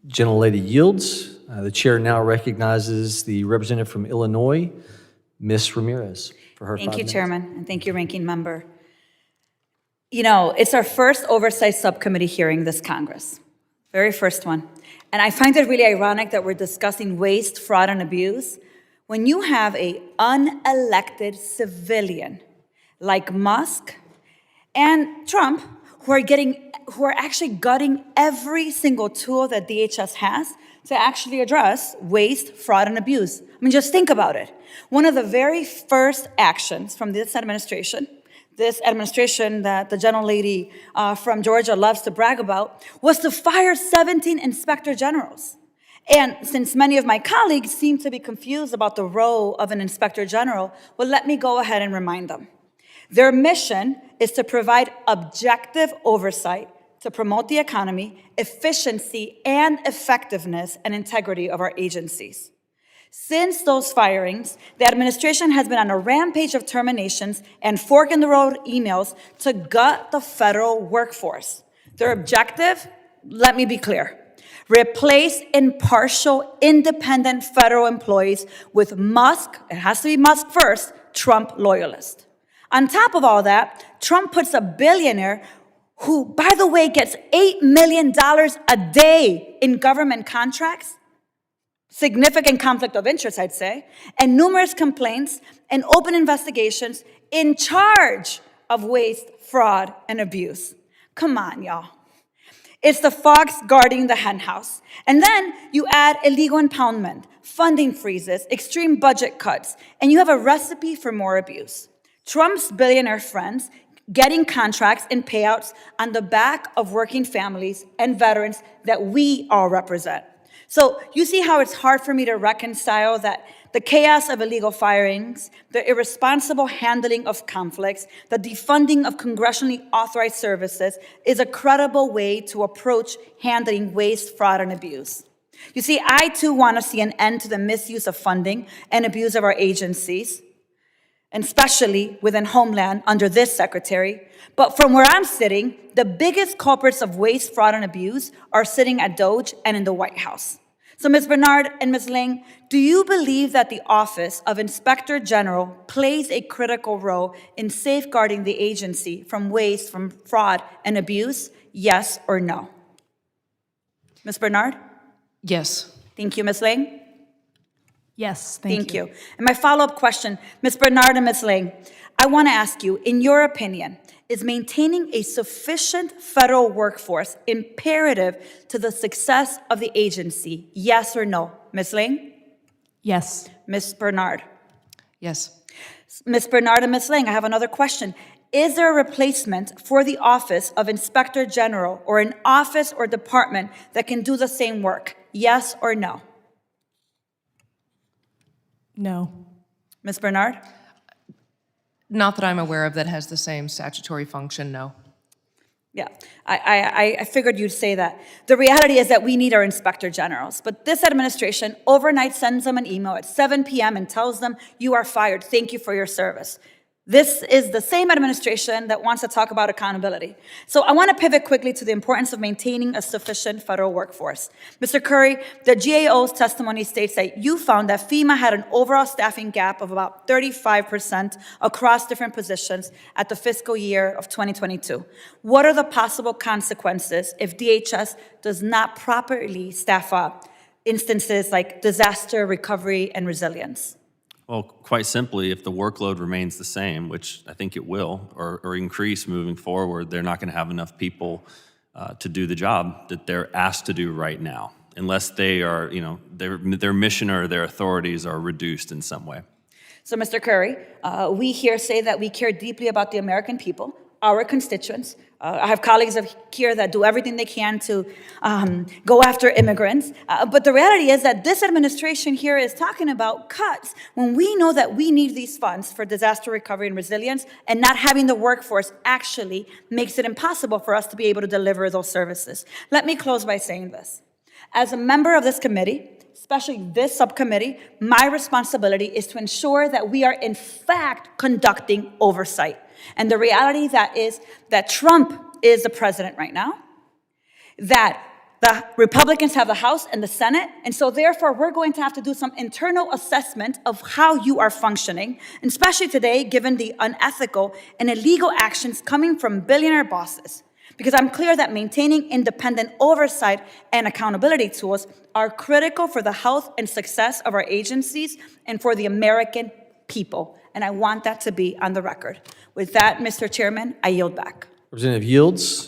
Gentlelady yields. The chair now recognizes the representative from Illinois, Ms. Ramirez, for her 5 minutes. Thank you, Chairman, and thank you, Ranking Member. You know, it's our first oversight subcommittee hearing this Congress, very first one. And I find it really ironic that we're discussing waste, fraud, and abuse when you have an unelected civilian like Musk and Trump who are actually gutting every single tool that DHS has to actually address waste, fraud, and abuse. I mean, just think about it. One of the very first actions from this administration that the gentlelady from Georgia loves to brag about, was to fire 17 inspector generals. And since many of my colleagues seem to be confused about the role of an inspector general, well, let me go ahead and remind them. Their mission is to provide objective oversight to promote the economy, efficiency, and effectiveness and integrity of our agencies. Since those firings, the administration has been on a rampage of terminations and fork-in-the-road emails to gut the federal workforce. Their objective, let me be clear, replace impartial, independent federal employees with Musk, it has to be Musk first, Trump loyalists. On top of all that, Trump puts a billionaire who, by the way, gets $8 million a day in government contracts, significant conflict of interest, I'd say, and numerous complaints and open investigations in charge of waste, fraud, and abuse. Come on, y'all. It's the fox guarding the henhouse. And then you add illegal impoundment, funding freezes, extreme budget cuts, and you have a recipe for more abuse. Trump's billionaire friends getting contracts and payouts on the back of working families and veterans that we all represent. So you see how it's hard for me to reconcile that the chaos of illegal firings, the irresponsible handling of conflicts, the defunding of congressionally authorized services is a credible way to approach handling waste, fraud, and abuse. You see, I too want to see an end to the misuse of funding and abuse of our agencies, and especially within Homeland under this secretary. But from where I'm sitting, the biggest culprits of waste, fraud, and abuse are sitting at DOGE and in the White House. So Ms. Bernard and Ms. Ling, do you believe that the Office of Inspector General plays a critical role in safeguarding the agency from waste, from fraud, and abuse? Yes or no? Ms. Bernard? Yes. Thank you, Ms. Ling. Yes, thank you. And my follow-up question, Ms. Bernard and Ms. Ling, I want to ask you, in your opinion, is maintaining a sufficient federal workforce imperative to the success of the agency? Yes or no? Ms. Ling? Yes. Ms. Bernard? Yes. Ms. Bernard and Ms. Ling, I have another question. Is there a replacement for the Office of Inspector General or an office or department that can do the same work? Yes or no? No. Ms. Bernard? Not that I'm aware of that has the same statutory function, no. Yeah, I figured you'd say that. The reality is that we need our inspector generals, but this administration overnight sends them an email at 7 p.m. and tells them, you are fired, thank you for your service. This is the same administration that wants to talk about accountability. So I want to pivot quickly to the importance of maintaining a sufficient federal workforce. Mr. Curry, the GAO's testimony states that you found that FEMA had an overall staffing gap of about 35% across different positions at the fiscal year of 2022. What are the possible consequences if DHS does not properly staff up? Instances like disaster recovery and resilience. Well, quite simply, if the workload remains the same, which I think it will, or increase moving forward, they're not going to have enough people to do the job that they're asked to do right now, unless they are, their mission or their authorities are reduced in some way. So, Mr. Curry, we here say that we care deeply about the American people, our constituents. I have colleagues here that do everything they can to go after immigrants. But the reality is that this administration here is talking about cuts when we know that we need these funds for disaster recovery and resilience, and not having the workforce actually makes it impossible for us to be able to deliver those services. Let me close by saying this. As a member of this committee, especially this subcommittee, my responsibility is to ensure that we are in fact conducting oversight. And the reality that is that Trump is the president right now, that The Republicans have the House and the Senate, and so therefore we're going to have to do some internal assessment of how you are functioning, and especially today, given the unethical and illegal actions coming from billionaire bosses. Because I'm clear that maintaining independent oversight and accountability tools are critical for the health and success of our agencies and for the American people. And I want that to be on the record. With that, Mr. Chairman, I yield back. Representative Yields.